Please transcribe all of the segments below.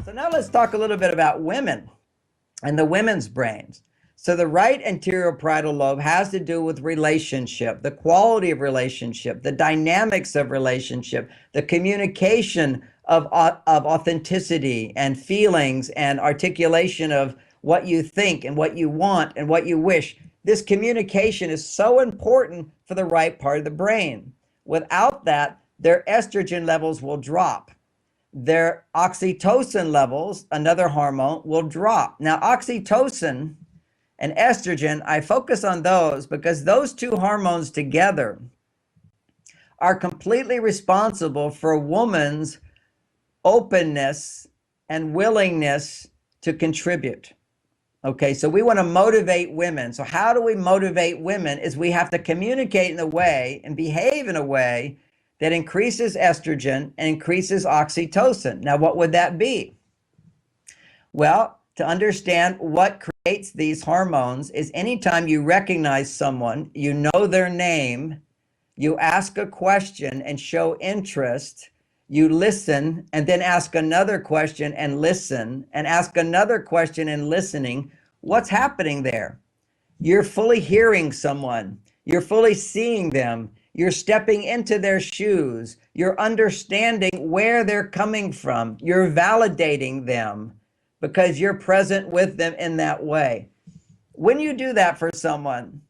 So now let's talk a little bit about women and the women's brains. So the right anterior parietal lobe has to do with relationship, the quality of relationship, the dynamics of relationship, the communication of authenticity and feelings and articulation of what you think and what you want and what you wish. This communication is so important for the right part of the brain. Without that, their estrogen levels will drop. Their oxytocin levels, another hormone, will drop. Now, oxytocin and estrogen, I focus on those because those two hormones together are completely responsible for a woman's openness and willingness to contribute. Okay, so we want to motivate women. So how do we motivate women? Is we have to communicate in a way and behave in a way that increases estrogen and increases oxytocin. Now, what would that be? Well, to understand what creates these hormones is anytime you recognize someone, you know their name, you ask a question and show interest, you listen and then ask another question and listen and ask another question and listening, what's happening there? You're fully hearing someone, you're fully seeing them, you're stepping into their shoes, you're understanding where they're coming from, you're validating them because you're present with them in that way. When you do that for someone,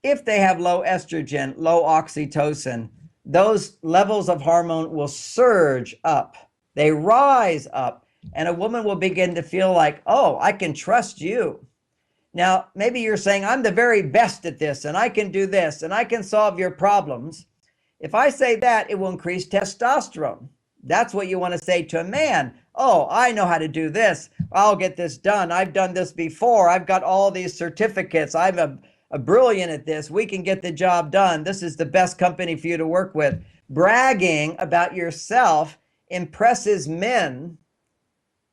if they have low estrogen, low oxytocin, those levels of hormone will surge up. They rise up, and a woman will begin to feel like, oh, I can trust you. Now, maybe you're saying, I'm the very best at this, and I can do this, and I can solve your problems. If I say that, it will increase testosterone. That's what you want to say to a man. Oh, I know how to do this. I'll get this done. I've done this before. I've got all these certificates. I'm a brilliant at this. We can get the job done. This is the best company for you to work with. Bragging about yourself impresses men,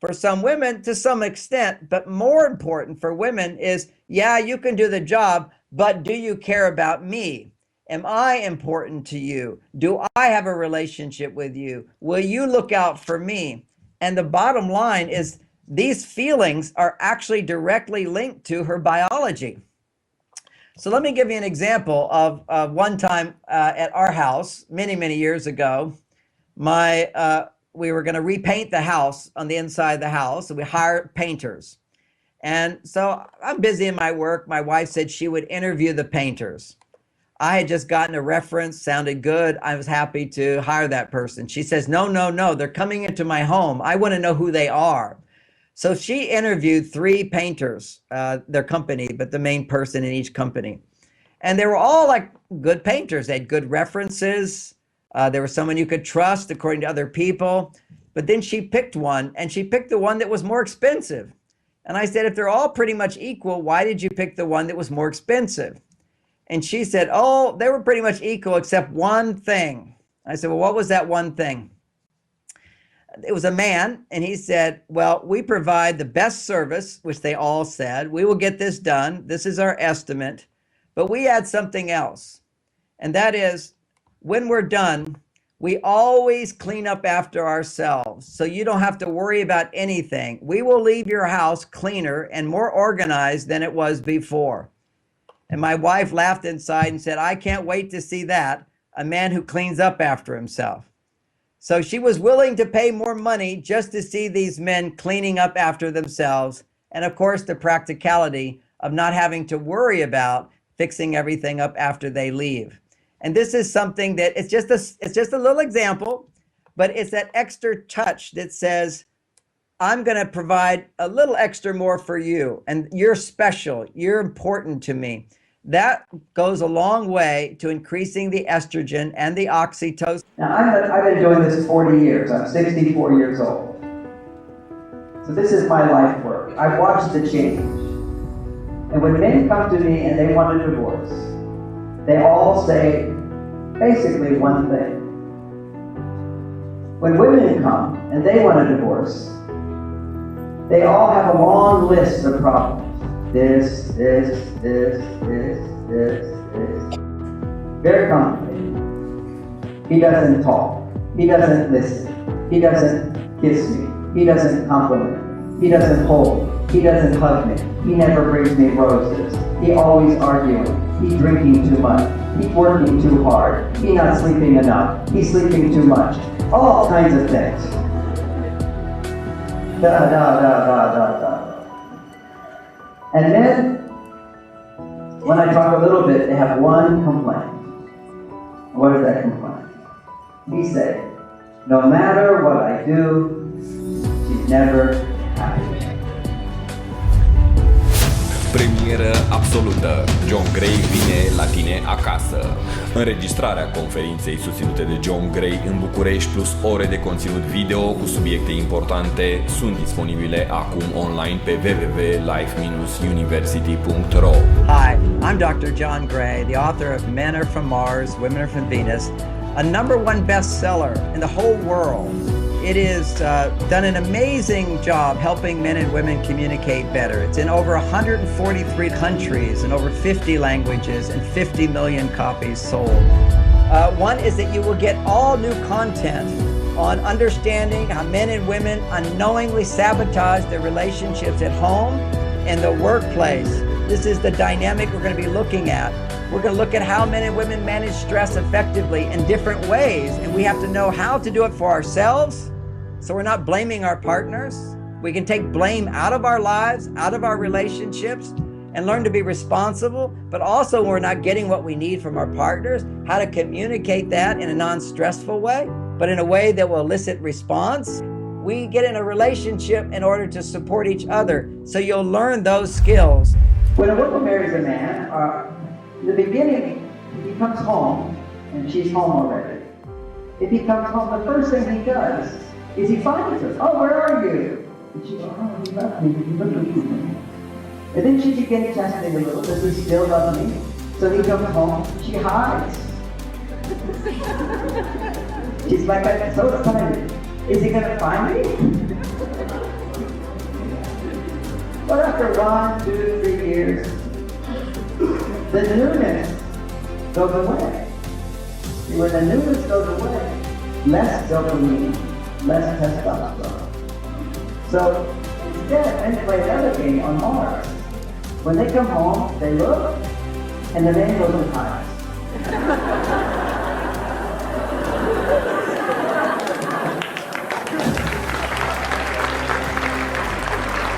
for some women to some extent, but more important for women is, yeah, you can do the job, but do you care about me? Am I important to you? Do I have a relationship with you? Will you look out for me? And the bottom line is these feelings are actually directly linked to her biology. So let me give you an example of one time at our house many, many years ago. We were going to repaint the house on the inside of the house, and we hired painters. And so I'm busy in my work. My wife said she would interview the painters. I had just gotten a reference, sounded good. I was happy to hire that person. She says, no, they're coming into my home. I want to know who they are. So she interviewed 3 painters, their company, but the main person in each company. And they were all like good painters. They had good references. There was someone you could trust according to other people. But then she picked one, and she picked the one that was more expensive. And I said, if they're all pretty much equal, why did you pick the one that was more expensive? And she said, oh, they were pretty much equal except one thing. I said, well, what was that one thing? It was a man, and he said, well, we provide the best service, which they all said. We will get this done. This is our estimate. But we add something else. And that is, when we're done, we always clean up after ourselves. So you don't have to worry about anything. We will leave your house cleaner and more organized than it was before. And my wife laughed inside and said, I can't wait to see that, a man who cleans up after himself. So she was willing to pay more money just to see these men cleaning up after themselves. And of course, the practicality of not having to worry about fixing everything up after they leave. And this is something that it's just a little example, but it's that extra touch that says, I'm going to provide a little extra more for you, and you're special, you're important to me. That goes a long way to increasing the estrogen and the oxytocin. Now, I've been doing this 40 years. I'm 64 years old. So this is my life work. I've watched the change. And when men come to me and they want a divorce, they all say basically one thing. When women come and they want a divorce, they all have a long list of problems. This. Very complicated. He doesn't talk. He doesn't listen. He doesn't kiss me. He doesn't compliment me. He doesn't hold me. He doesn't hug me. He never brings me roses. He always arguing. He drinking too much. He's working too hard. He not sleeping enough. He's sleeping too much. All kinds of things. Da. And then, when I talk a little bit, they have one complaint. What is that complaint? He said, no matter what I do, she's never happy. Premieră absolută. John Gray vine la tine acasă. Înregistrarea conferinței susținute de John Gray în București plus ore de conținut video cu subiecte importante sunt disponibile acum online pe www.life-university.ro. Hi, I'm Dr. John Gray, the author of Men Are From Mars, Women Are From Venus, a #1 bestseller in the whole world. It has done an amazing job helping men and women communicate better. It's in over 143 countries and over 50 languages and 50 million copies sold. One is that you will get all new content on understanding how men and women unknowingly sabotage their relationships at home and the workplace. This is the dynamic we're going to be looking at. We're going to look at how men and women manage stress effectively in different ways, and we have to know how to do it for ourselves, so we're not blaming our partners. We can take blame out of our lives, out of our relationships, and learn to be responsible, but also when we're not getting what we need from our partners, how to communicate that in a non-stressful way, but in a way that will elicit response. We get in a relationship in order to support each other, so you'll learn those skills. When a woman marries a man, in the beginning, he comes home, and she's home already. If he comes home, the first thing he does is he finds her. Oh, where are you? And she goes, oh, he left me. He left me. And then she begins testing a little. Does he still love me? So he comes home, she hides. She's like, I'm so excited. Is he going to find me? But after 1, 2, 3 years, the newness goes away. And when the newness goes away, less dopamine, less testosterone. So instead, men play another game on Mars. When they come home, they look, and the man goes and hides.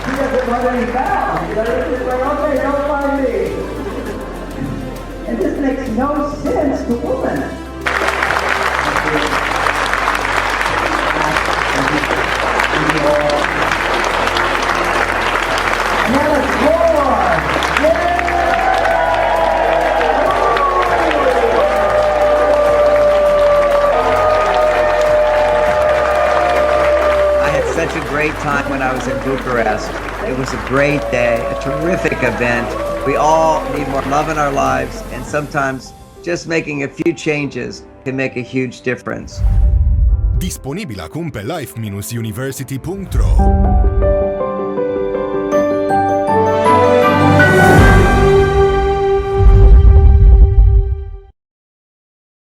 He doesn't want any found. He's just like, okay, don't find me. And this makes no sense to women. Such a great time when I was in Bucharest. It was a great day, a terrific event. We all need more love in our lives, and sometimes just making a few changes can make a huge difference. Disponibil acum pe life-university.ro.